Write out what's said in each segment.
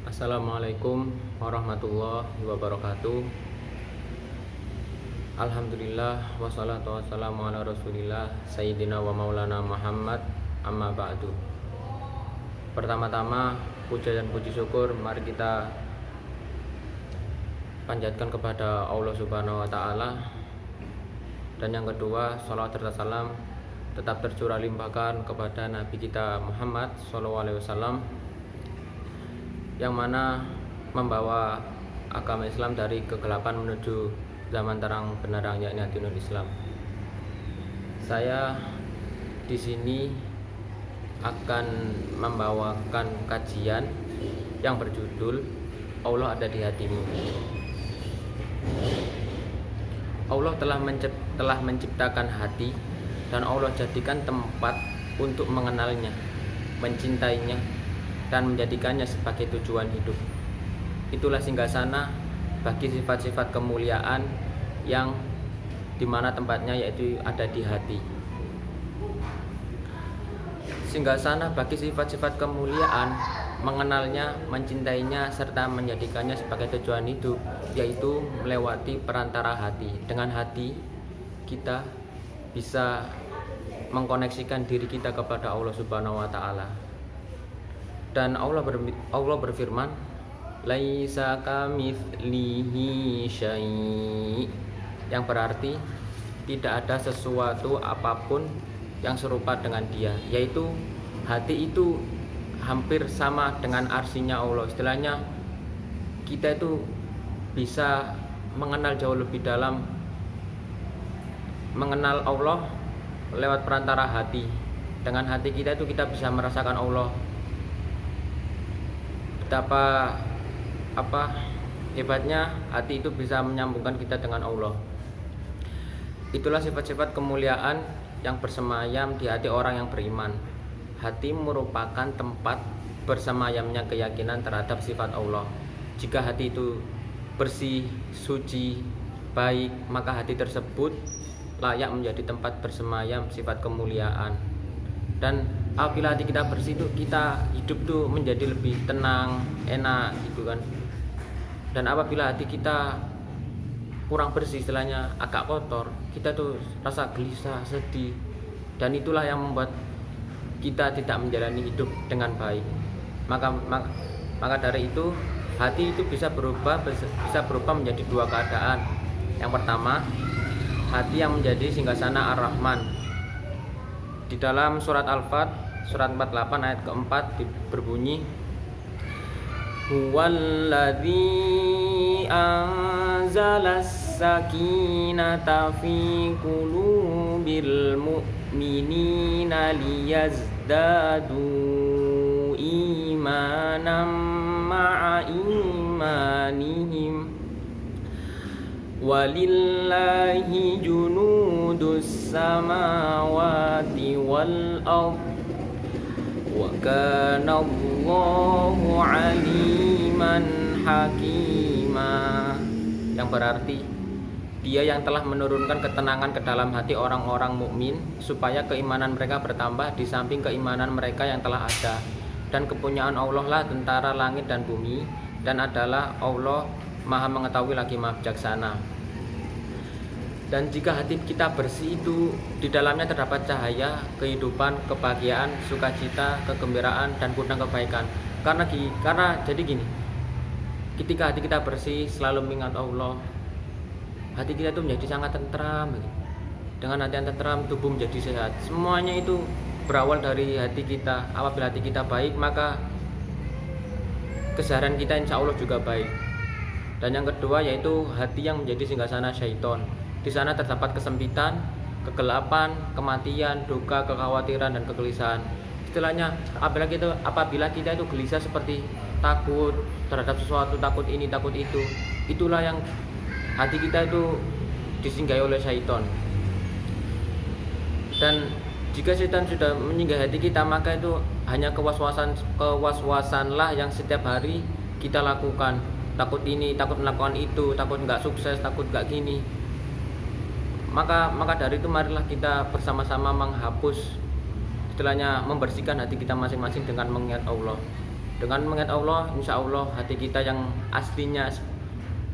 Assalamualaikum warahmatullahi wabarakatuh. Alhamdulillah wassalatu wassalamu ala rasulillah Sayyidina wa maulana Muhammad, amma ba'du. Pertama-tama puja dan puji syukur mari kita panjatkan kepada Allah Subhanahu wa taala. Dan yang kedua, shalawat serta salam tetap tercurah limpahkan kepada Nabi kita Muhammad sallallahu alaihi wasallam, yang mana membawa agama Islam dari kegelapan menuju zaman terang benderang, yakni dinul Islam. Saya di sini akan membawakan kajian yang berjudul Allah ada di hatimu. Allah telah menciptakan hati, dan Allah jadikan tempat untuk mengenalnya, mencintainya, dan menjadikannya sebagai tujuan hidup. Itulah singgasana bagi sifat-sifat kemuliaan yang dimana tempatnya yaitu ada di hati. Singgasana bagi sifat-sifat kemuliaan, mengenalnya, mencintainya, serta menjadikannya sebagai tujuan hidup, yaitu melewati perantara hati. Dengan hati kita bisa mengkoneksikan diri kita kepada Allah Subhanahu wa taala. Dan Allah berfirman, laisa kamitslihi syai', yang berarti tidak ada sesuatu apapun yang serupa dengan dia, yaitu hati itu hampir sama dengan arsinya Allah. Istilahnya kita itu bisa mengenal jauh lebih dalam, mengenal Allah lewat perantara hati. Dengan hati kita itu kita bisa merasakan Allah. Betapa hebatnya hati itu bisa menyambungkan kita dengan Allah. Itulah sifat-sifat kemuliaan yang bersemayam di hati orang yang beriman. Hati merupakan tempat bersemayamnya keyakinan terhadap sifat Allah. Jika hati itu bersih, suci, baik, maka hati tersebut layak menjadi tempat bersemayam sifat kemuliaan. Dan apabila hati kita bersih itu, kita hidup tuh menjadi lebih tenang, enak gitu kan. Dan apabila hati kita kurang bersih, istilahnya agak kotor, kita tuh rasa gelisah, sedih. Dan itulah yang membuat kita tidak menjalani hidup dengan baik. Maka dari itu, hati itu bisa berubah menjadi dua keadaan. Yang pertama, hati yang menjadi singgasana Ar-Rahman. Di dalam surat Al-Fat, surat 48 ayat keempat berbunyi, huwallazi anzalas sakinata fi qulubil mu'minina liyazdadu imanan ma'a imanihim walillahi junudus samawati wal ardh wa kana Allahu aliman hakima. Yang berarti Dia yang telah menurunkan ketenangan ke dalam hati orang-orang mukmin supaya keimanan mereka bertambah di samping keimanan mereka yang telah ada. Dan kepunyaan Allah lah tentara langit dan bumi, dan adalah Allah Maha mengetahui lagi Maha bijaksana. Dan jika hati kita bersih itu, di dalamnya terdapat cahaya, kehidupan, kebahagiaan, sukacita, kegembiraan, dan gudang kebaikan. Karena jadi gini, ketika hati kita bersih, selalu mengingat Allah, hati kita itu menjadi sangat tentram. Dengan hati yang tentram, tubuh menjadi sehat. Semuanya itu berawal dari hati kita. Apabila hati kita baik, maka keseharian kita insya Allah juga baik. Dan yang kedua yaitu hati yang menjadi singgasana syaiton. Di sana terdapat kesempitan, kegelapan, kematian, duka, kekhawatiran, dan kegelisahan. Istilahnya apabila kita itu gelisah seperti takut terhadap sesuatu, takut ini, takut itu, itulah yang hati kita itu disinggahi oleh syaiton. Dan jika syaitan sudah menyinggahi hati kita, maka itu hanya kewaswasanlah yang setiap hari kita lakukan. Takut ini, takut melakukan itu, takut nggak sukses, takut nggak gini. Maka dari itu marilah kita bersama-sama menghapus, istilahnya membersihkan hati kita masing-masing dengan mengingat Allah. Dengan mengingat Allah, insya Allah hati kita yang aslinya,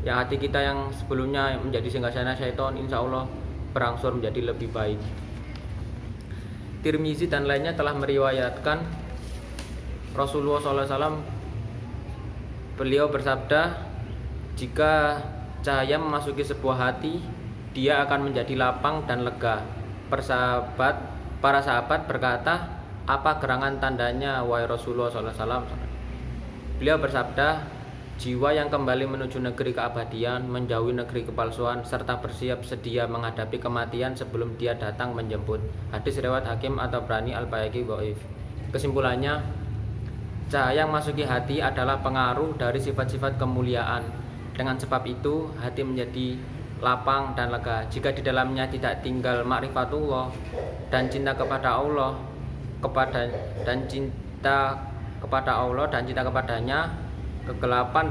ya hati kita yang sebelumnya menjadi singgasana syaitan, insya Allah berangsur menjadi lebih baik. Tirmizi dan lainnya telah meriwayatkan Rasulullah SAW, beliau bersabda, jika cahaya memasuki sebuah hati, dia akan menjadi lapang dan lega. Para sahabat berkata, apa gerangan tandanya wahai Rasulullah SAW? Beliau bersabda, jiwa yang kembali menuju negeri keabadian, menjauhi negeri kepalsuan, serta bersiap sedia menghadapi kematian sebelum dia datang menjemput. Hadis riwayat Hakim atau Tabrani, Al-Baihaqi, dhaif. Kesimpulannya, cahaya yang masuki hati adalah pengaruh dari sifat-sifat kemuliaan. Dengan sebab itu, hati menjadi lapang dan lega. Jika di dalamnya tidak tinggal ma'rifatullah dan cinta kepada Allah, dan cinta kepadanya, kegelapan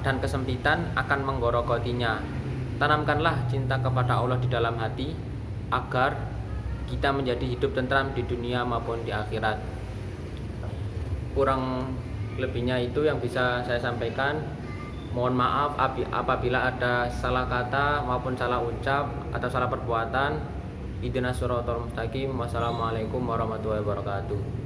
dan kesempitan akan menggorogotinya. Tanamkanlah cinta kepada Allah di dalam hati agar kita menjadi hidup tentram di dunia maupun di akhirat. Kurang lebihnya itu yang bisa saya sampaikan. Mohon maaf apabila ada salah kata maupun salah ucap atau salah perbuatan. Ihdinas siratal mustaqim. Wassalamualaikum warahmatullahi wabarakatuh.